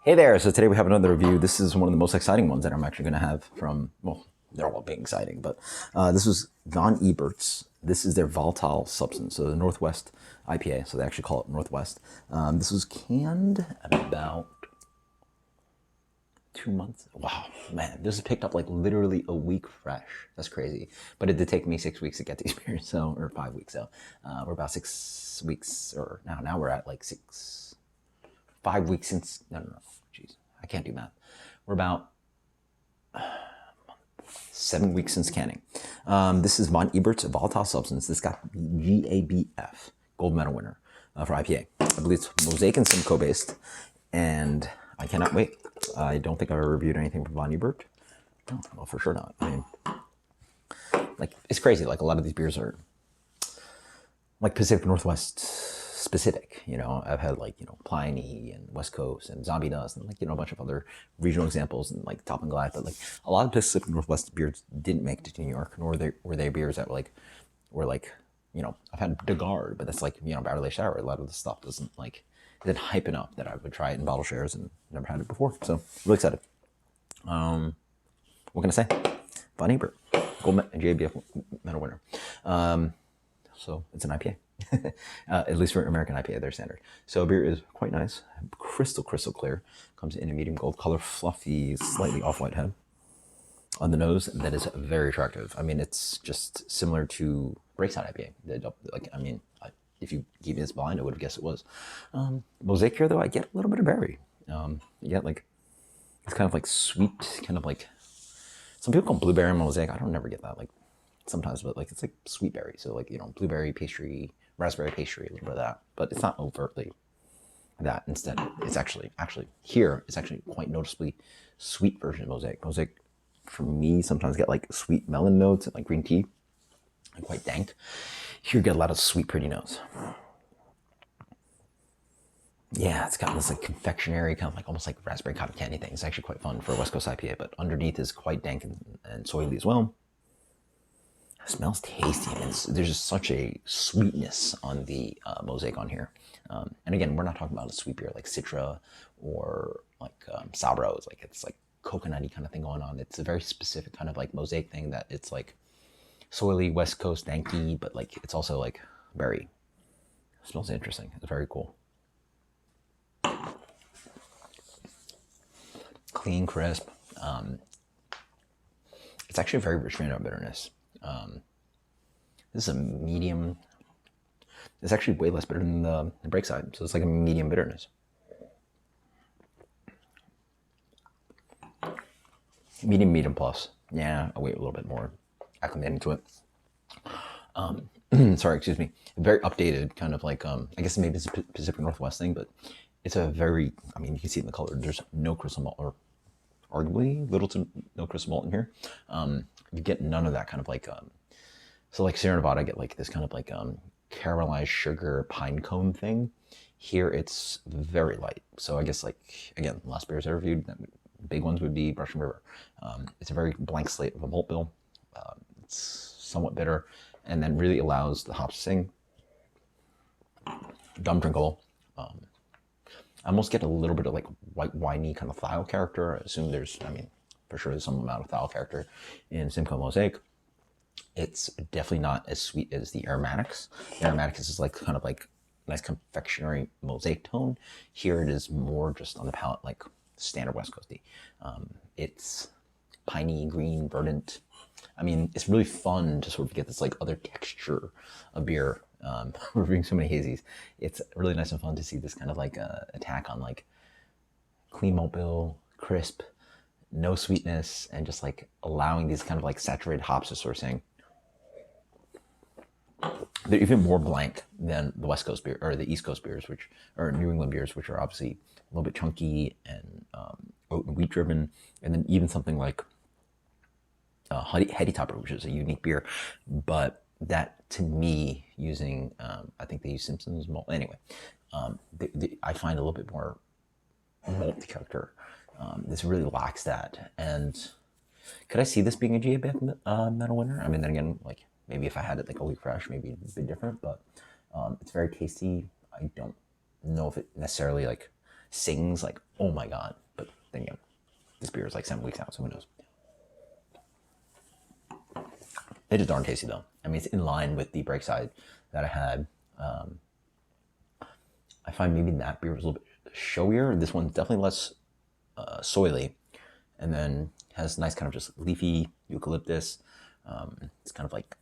Hey there, so today we have another review. This is one of the most exciting ones that I'm actually going to have from, well, they're all being exciting, but this was Von Ebert's. This is their volatile substance, so the Northwest IPA, so they actually call it Northwest. This was canned at about 2 months. Wow, man, this is picked up like literally a week fresh. That's crazy. But it did take me 6 weeks to get these beers, so, or 5 weeks, so we're about 6 weeks, or now we're at like 5 weeks since, no, jeez, I can't do math. We're about 7 weeks since canning. This is Von Ebert's Volatile Substance. This got GABF, gold medal winner for IPA. I believe it's Mosaic and Simcoe based, and I cannot wait. I don't think I've ever reviewed anything from Von Ebert. No, well, for sure not. I mean, like, it's crazy. Like, a lot of these beers are like Pacific Northwest specific. You know, I've had like, you know, Pliny and West Coast and Zombie Dust and like, you know, a bunch of other regional examples and like Top and Glide, but like a lot of Pacific Northwest beers didn't make it to New York, nor were they beers that were like, you know, I've had DeGard, but that's like, you know, Barrel Aged Sour. A lot of the stuff isn't hype enough that I would try it in bottle shares and never had it before. So really excited. What can I say? Von Ebert, gold JBF medal winner. So it's an IPA. At least for American IPA, they're standard. So beer is quite nice, crystal clear. Comes in a medium gold color, fluffy, slightly off-white head on the nose. That is very attractive. I mean, it's just similar to Breakside IPA. Like, I mean, if you gave me this blind, I would have guessed it was. Mosaic here, though, I get a little bit of berry. You get like, it's kind of like sweet, kind of like, some people call blueberry Mosaic. I don't never get that, like, sometimes, but like, it's like sweet berry. So like, you know, blueberry pastry, raspberry pastry, a little bit of that, but it's not overtly that. Instead, it's actually here, it's actually quite noticeably sweet version of Mosaic. Mosaic, for me, sometimes get like sweet melon notes and like green tea, and quite dank. Here, you get a lot of sweet, pretty notes. Yeah, it's got this like confectionery, kind of like almost like raspberry cotton candy thing. It's actually quite fun for a West Coast IPA, but underneath is quite dank and soily as well. It smells tasty, and there's just such a sweetness on the Mosaic on here. And again, we're not talking about a sweet beer like Citra or like Sabro. It's like coconutty kind of thing going on. It's a very specific kind of like Mosaic thing that it's like soily West Coast danky, but like it's also like very, it smells interesting. It's very cool. Clean, crisp. It's actually a very rich man of bitterness. This is a medium. It's actually way less bitter than the Breakside, so it's like a medium bitterness. Medium plus. Yeah, I'll wait a little bit more acclimating to it. Sorry, excuse me. Very updated, kind of like, I guess maybe it's a Pacific Northwest thing, but it's a very, I mean, you can see it in the color. There's no crystal malt, or arguably little to no crystal malt in here. You get none of that kind of like, so like Sierra Nevada, I get like this kind of like caramelized sugar pine cone thing. Here it's very light. So I guess like, again, last beers I reviewed, big ones would be Russian River. It's a very blank slate of a malt bill. It's somewhat bitter, and then really allows the hops to sing. Dumb drinkable. I almost get a little bit of like white winey kind of thiol character. I assume there's, I mean, for sure there's some amount of thiol character in Simcoe Mosaic. It's definitely not as sweet as the aromatics. The aromatics is like kind of like nice confectionery Mosaic tone. Here it is more just on the palate like standard West Coasty. It's piney, green, verdant. I mean, it's really fun to sort of get this like other texture of beer. We're reviewing so many hazies. It's really nice and fun to see this kind of like attack on like clean malt bill, crisp, no sweetness, and just like allowing these kind of like saturated hops to sort of sing. They're even more blank than the West Coast beer or the East Coast beers, which are New England beers, which are obviously a little bit chunky and oat and wheat driven, and then even something like Heady Topper, which is a unique beer, but that to me, using I think they use Simpson's malt anyway. I find a little bit more malt character. This really lacks that, and could I see this being a GABF medal winner? I mean, then again, like maybe if I had it like a week fresh, maybe it'd be different. But it's very tasty. I don't know if it necessarily like sings like, oh my God. But then again, this beer is like 7 weeks out, so who knows? It is darn tasty though. I mean, it's in line with the break side that I had. I find maybe that beer was a little bit showier. This one's definitely less soily, and then has nice kind of just leafy eucalyptus. It's kind of like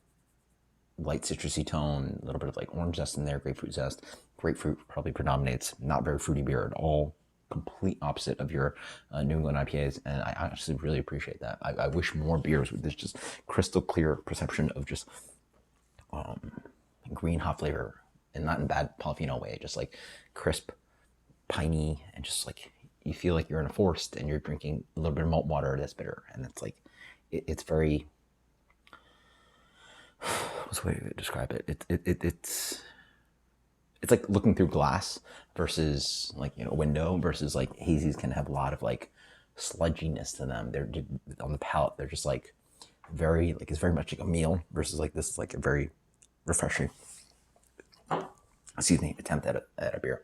light citrusy tone, a little bit of like orange zest in there, grapefruit zest. Grapefruit probably predominates. Not very fruity beer at all. Complete opposite of your New England IPAs, and I actually really appreciate that. I wish more beers with this just crystal clear perception of just green hop flavor, and not in bad polyphenol way, just like crisp, piney, and just like you feel like you're in a forest and you're drinking a little bit of malt water that's bitter, and it's like it's very, what's the way to describe it? It's like looking through glass versus like, you know, a window, versus like hazies can have a lot of like sludginess to them. They're on the palate. They're just like very, like, it's very much like a meal, versus like this is like a very refreshing, attempt at a beer.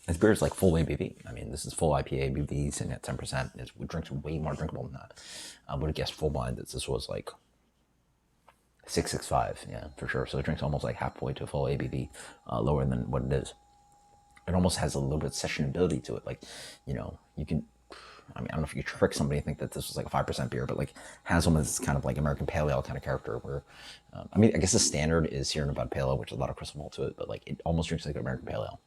This beer is like full ABV. I mean, this is full IPA ABV sitting at 10%. It drinks way more drinkable than that. I would have guessed full blind that this was like 665, yeah, for sure. So it drinks almost like halfway to a full ABV, lower than what it is. It almost has a little bit of sessionability to it. Like, you know, you can, I mean, I don't know if you could trick somebody and think that this was like a 5% beer, but like has almost this kind of like American Pale Ale kind of character where, I mean, I guess the standard is Sierra Nevada Pale Ale, which has a lot of crystal malt to it, but like it almost drinks like an American Pale Ale.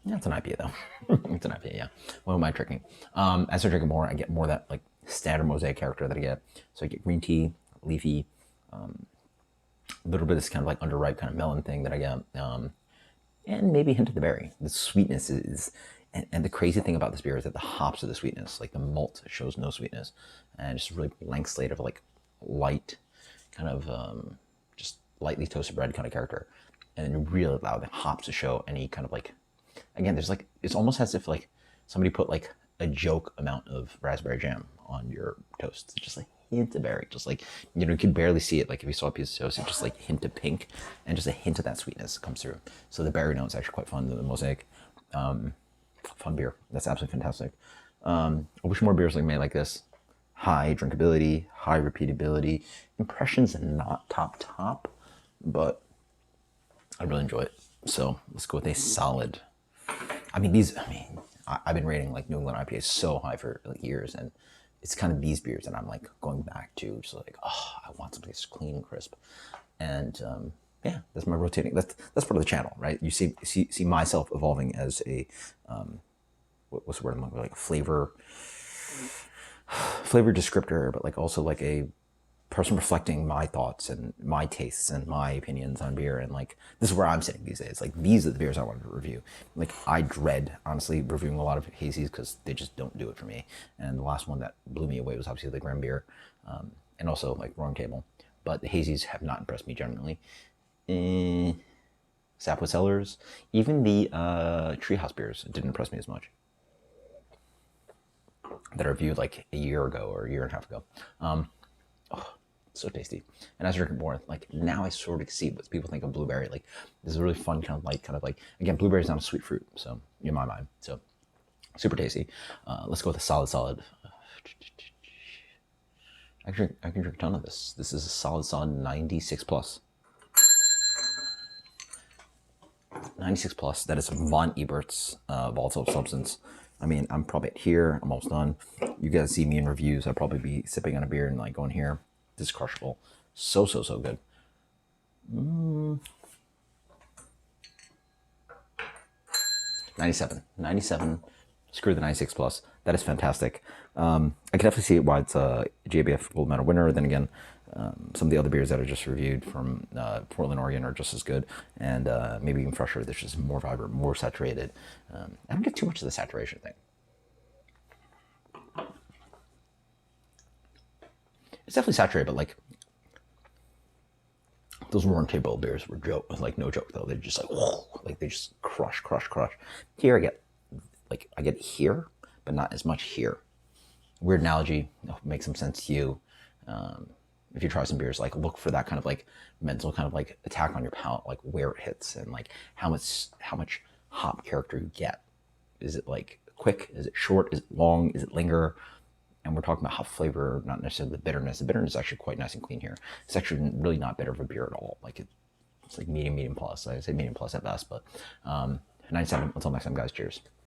Yeah, it's an IPA though. It's an IPA, yeah. What am I drinking? As I drink more, I get more of that like standard mosaic character that I get. So I get green tea, leafy, a little bit of this kind of like underripe kind of melon thing that I get, and maybe a hint of the berry. The sweetness is, and the crazy thing about this beer is that the hops are the sweetness. Like the malt shows no sweetness, and just a really blank slate of like light, kind of just lightly toasted bread kind of character, and then really allow the hops to show any kind of like. Again, there's like, it's almost as if like somebody put like a joke amount of raspberry jam on your toast. It's just like hint of berry, just like, you know, you could barely see it. Like if you saw a piece of toast, it's just like hint of pink and just a hint of that sweetness comes through. So the berry note is actually quite fun. The mosaic, fun beer. That's absolutely fantastic. I wish more beers like made like this. High drinkability, high repeatability. Impressions not top, but I really enjoy it. So let's go with a solid. I've been rating like New England IPAs so high for like years, and it's kind of these beers that I'm like going back to, just like, oh, I want something that's clean and crisp. And yeah, that's my rotating. That's part of the channel, right? You see myself evolving as a what's the word I'm looking for? Like flavor descriptor, but like also like a person reflecting my thoughts and my tastes and my opinions on beer. And like, this is where I'm sitting these days. Like, these are the beers I wanted to review. Like, I dread, honestly, reviewing a lot of hazies because they just don't do it for me. And the last one that blew me away was obviously the Grim beer, and also like Roaring Table. But the hazies have not impressed me generally. Sapwood Cellars, even the Treehouse beers didn't impress me as much. That I reviewed like a year ago or a year and a half ago. So tasty. And as I drink more, like now I sort of see what people think of blueberry. Like this is a really fun kind of light, kind of like, again, blueberry is not a sweet fruit, so in my mind, so super tasty. Let's go with a solid. I can drink a ton of this. This is a solid 96 plus. 96 plus. That is Von Ebert's volatile substance. I mean, I'm probably at here. I'm almost done. You guys see me in reviews. I'll probably be sipping on a beer and like going here. This is crushable. So good. 97. Screw the 96 plus. That is fantastic. I can definitely see why it's a GABF gold medal winner. Then again, some of the other beers that I just reviewed from Portland, Oregon are just as good, and maybe even fresher. They're just more vibrant, more saturated. I don't get too much of the saturation thing. It's definitely saturated, but like those Roaring Table beers were like no joke though. They're just like, whoa, like they just crush. Here I get it here, but not as much here. Weird analogy. Make some sense to you. if you try some beers, like look for that kind of like mental kind of like attack on your palate, like where it hits and like how much hop character you get. Is it like quick? Is it short? Is it long? Is it linger? And we're talking about hop flavor, not necessarily the bitterness. The bitterness is actually quite nice and clean here. It's actually really not bitter of a beer at all. Like it's like medium plus. I say medium plus at best, but 97. Until next time, guys. Cheers.